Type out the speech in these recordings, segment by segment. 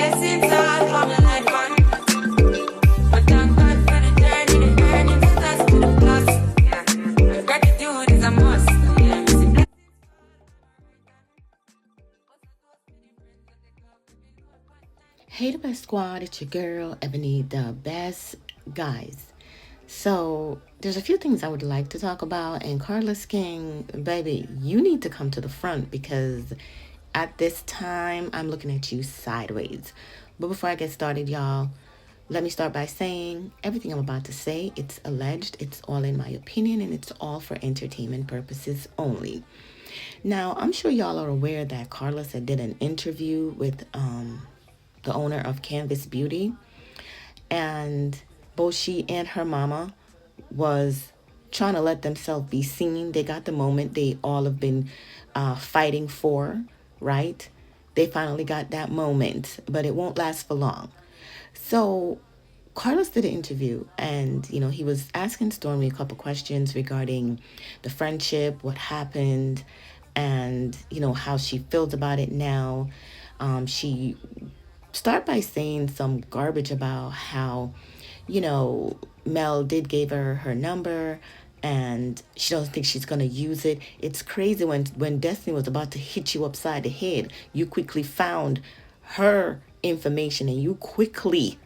blessings all coming like fun. But thank God for the journey, the earnings, the dust to the plus. Yeah. Gratitude is a must. Yeah. Hey, the best squad, it's your girl, Ebony, the best guys. So, there's a few things I would like to talk about, and Carlos King, baby, you need to come to the front because at this time, I'm looking at you sideways. But before I get started, y'all, let me start by saying everything I'm about to say, it's alleged, it's all in my opinion, and it's all for entertainment purposes only. Now, I'm sure y'all are aware that Carlos had did an interview with the owner of Canvas Beauty, and both she and her mama was trying to let themselves be seen. They got the moment they all have been fighting for, right? They finally got that moment, but it won't last for long. So Carlos did an interview, and he was asking Stormy a couple questions regarding the friendship, what happened, and how she feels about it now. She start by saying some garbage about how, Mel did give her number and she doesn't think she's going to use it. It's crazy when Destiny was about to hit you upside the head, you quickly found her information and you quickly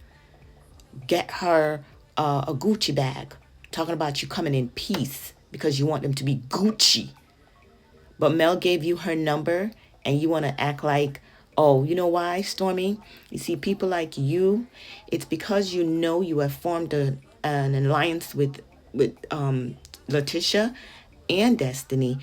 get her a Gucci bag, talking about you coming in peace because you want them to be Gucci. But Mel gave you her number and you want to act like, oh, you know why, Stormy? You see, people like you, it's because you have formed an alliance with Letitia and Destiny.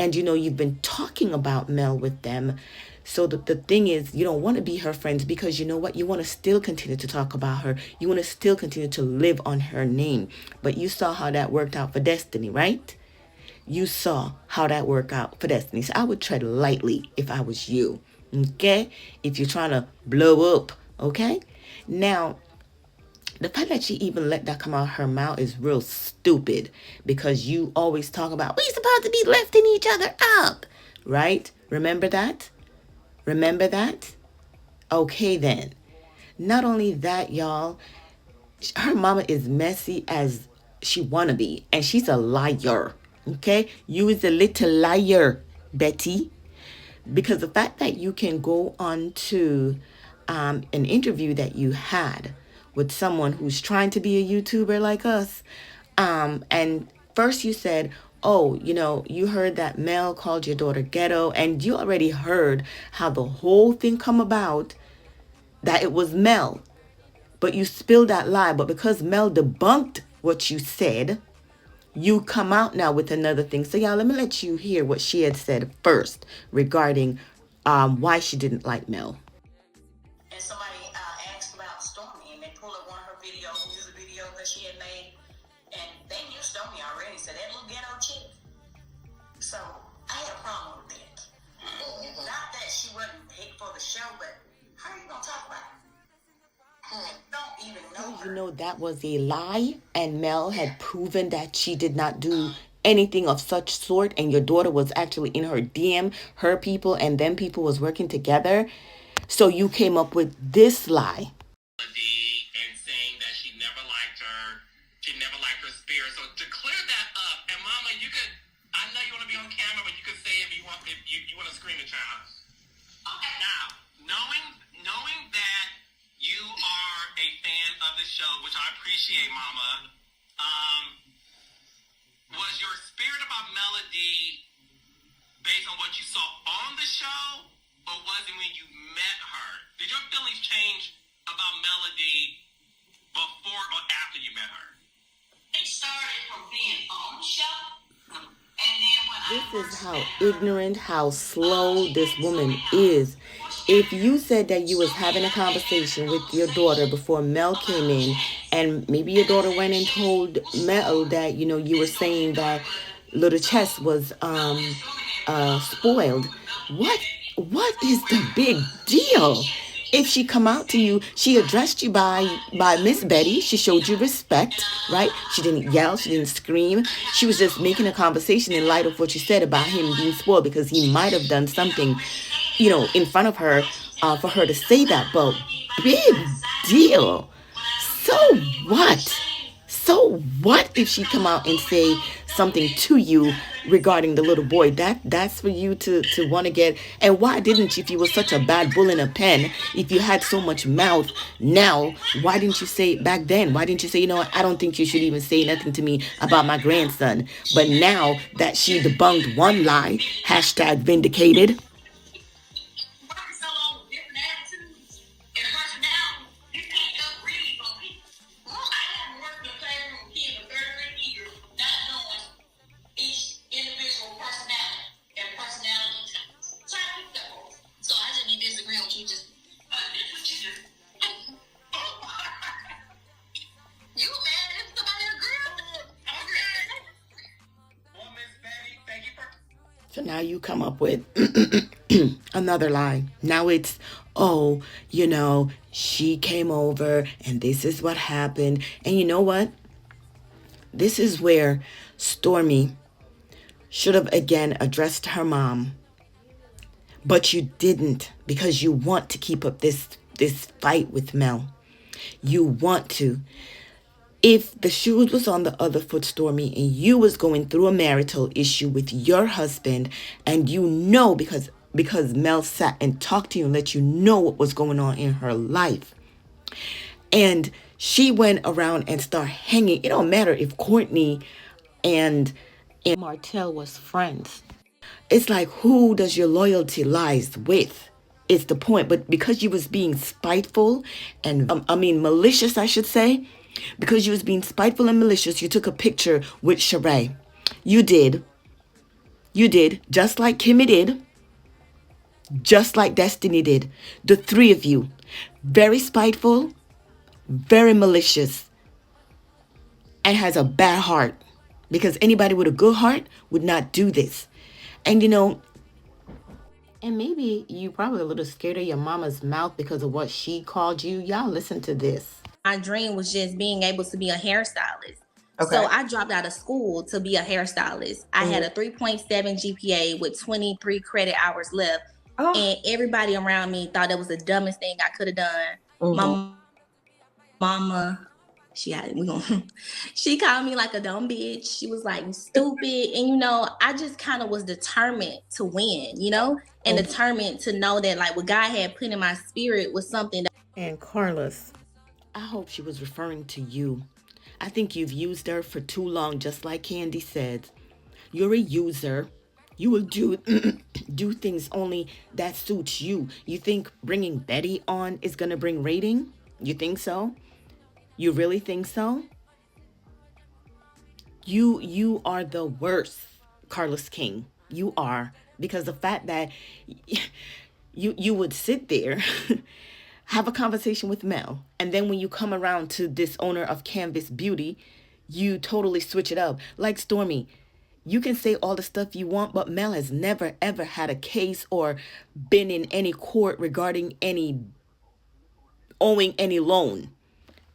And you've been talking about Mel with them. So the thing is, you don't want to be her friends because you know what? You want to still continue to talk about her. You want to still continue to live on her name. But you saw how that worked out for Destiny, right? You saw how that worked out for Destiny. So I would tread lightly if I was you. Okay? If you're trying to blow up. Okay? Now, the fact that she even let that come out her mouth is real stupid because you always talk about we supposed to be lifting each other up. Right? Remember that? Remember that? Okay then. Not only that, y'all, her mama is messy as she wanna be, and she's a liar. Okay? You is a little liar, Betty. Because the fact that you can go on to an interview that you had with someone who's trying to be a YouTuber like us, and first you said, oh, you heard that Mel called your daughter ghetto, and you already heard how the whole thing come about, that it was Mel. But you spilled that lie. But because Mel debunked what you said, you come out now with another thing. So y'all, let me let you hear what she had said first regarding why she didn't like Mel. And somebody asked about Stormy, and they pulled up one of her videos, music video that she had made, and they knew Stormy already, so that little ghetto chick. So I had a problem with that. Not that she wasn't picked for the show, but how are you gonna talk about it? Don't even know her. You know that was a lie, and Mel had proven that she did not do anything of such sort, and your daughter was actually in her DM, her people and them people was working together. So you came up with this lie. And saying that she never liked her, she never liked her spirit. So to clear that up, and Mama, you could, I know you want to be on camera, but you could say if you want, if you want to scream at child. Okay. Now, knowing that you are a fan of the show, which I appreciate, Mama, was your spirit about Melody based on what you saw on the show, or was it when you met her? Did your feelings change about Melody before or after you met her? It started from being on the show, and then when This is how ignorant, how slow this woman is. If you said that you was having a conversation with your daughter before Mel came in, and maybe your daughter went and told Mel that, you were saying that Little Chess was spoiled, what is the big deal? If she come out to you, she addressed you by Miss Betty. She showed you respect, right? She didn't yell. She didn't scream. She was just making a conversation in light of what you said about him being spoiled because he might have done something, in front of her for her to say that, but big deal. So what? So what if she come out and say something to you regarding the little boy? That's for you to want to get. And why didn't you, if you were such a bad bull in a pen, if you had so much mouth now, why didn't you say it back then? Why didn't you say, you know what, I don't think you should even say nothing to me about my grandson? But now that she debunked one lie, hashtag vindicated. Working so long with different attitudes and personalities, you can't just read from people. I haven't worked in a classroom with kids for 33 years, not knowing each individual personality and personality types. So I picked up on it. So I just be disagreeing with you. Just this what you do. You mad if somebody agree with it? Okay. Well, Miss Betty, thank you for. So now you come up with another lie. Now it's, oh, you know, she came over and this is what happened. And you know what? This is where Stormy should have again addressed her mom. But you didn't, because you want to keep up this fight with Mel. You want to. If the shoes was on the other foot, Stormy, and you was going through a marital issue with your husband, and you know, because Mel sat and talked to you and let you know what was going on in her life, and she went around and started hanging. It don't matter if Courtney and Martell was friends. It's like, who does your loyalty lies with? It's the point. But because you was being spiteful and malicious, I should say, because you was being spiteful and malicious, you took a picture with Sheree. You did, just like Kimmy did, just like Destiny did. The three of you, very spiteful, very malicious, and has a bad heart, because anybody with a good heart would not do this. And you know, and maybe you probably a little scared of your mama's mouth because of what she called you. Y'all listen to this. My dream was just being able to be a hairstylist. Okay. So I dropped out of school to be a hairstylist. I had a 3.7 GPA with 23 credit hours left. Oh. And everybody around me thought that was the dumbest thing I could have done. My mama, she called me like a dumb bitch. She was like, stupid. And, you know, I just kind of was determined to win, you know, and determined to know that like what God had put in my spirit was something that. And Carlos, I hope she was referring to you. I think you've used her for too long, just like Candy said. You're a user. You will do do things only that suits you. You think bringing Betty on is going to bring rating? You think so? You really think so? You are the worst, Carlos King. You are. Because the fact that you would sit there, have a conversation with Mel, and then when you come around to this owner of Canvas Beauty, you totally switch it up. Like Stormy, you can say all the stuff you want, but Mel has never ever had a case or been in any court regarding any owing any loan.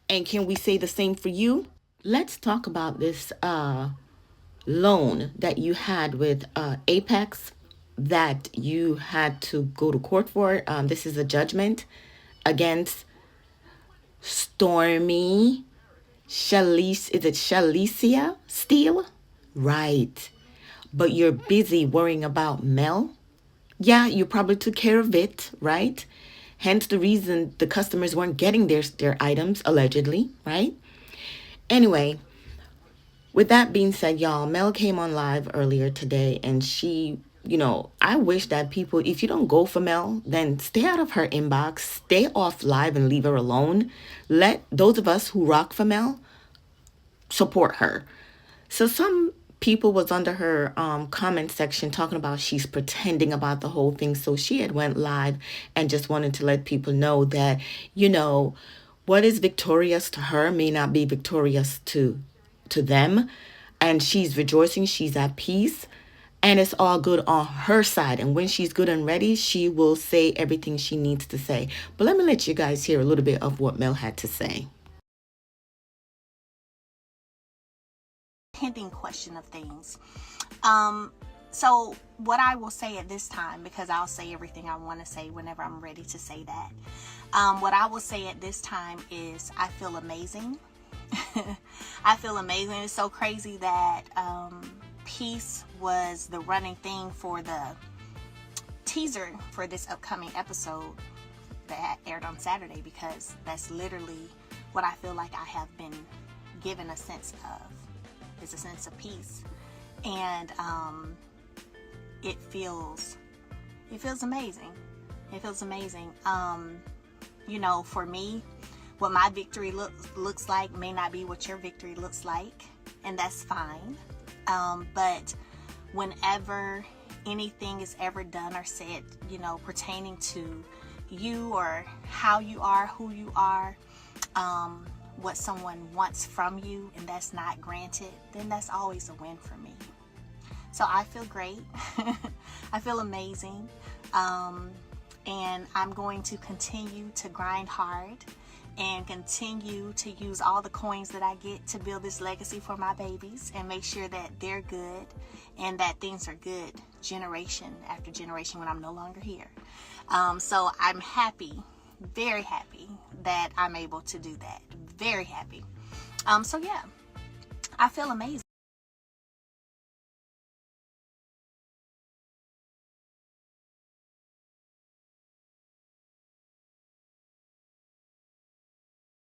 And can we say the same for you? Let's talk about this loan that you had with Apex that you had to go to court for. This is a judgment against Stormy is it Shalicia Steele? Right. But you're busy worrying about Mel. Yeah, you probably took care of it, right? Hence the reason the customers weren't getting their items, allegedly, right? Anyway, with that being said, y'all, Mel came on live earlier today, and she, you know, I wish that people, if you don't go for Mel, then stay out of her inbox, stay off live and leave her alone. Let those of us who rock for Mel support her. So some people was under her comment section talking about she's pretending about the whole thing. So she had went live and just wanted to let people know that, you know, what is victorious to her may not be victorious to them. And she's rejoicing. She's at peace. And it's all good on her side. And when she's good and ready, she will say everything she needs to say. But let me let you guys hear a little bit of what Mel had to say. Pending question of things. So what I will say at this time, because I'll say everything I want to say whenever I'm ready to say that. What I will say at this time is I feel amazing. I feel amazing. It's so crazy that peace was the running thing for the teaser for this upcoming episode that aired on Saturday, because that's literally what I feel like I have been given a sense of, is a sense of peace. And it feels amazing. It feels amazing. You know, for me, what my victory looks like may not be what your victory looks like, and that's fine. But whenever anything is ever done or said, you know, pertaining to you or how you are, who you are, what someone wants from you, and that's not granted, then that's always a win for me. So I feel great. I feel amazing. And I'm going to continue to grind hard and continue to use all the coins that I get to build this legacy for my babies and make sure that they're good and that things are good generation after generation when I'm no longer here. So I'm happy, very happy that I'm able to do that. Very happy. So yeah, I feel amazing.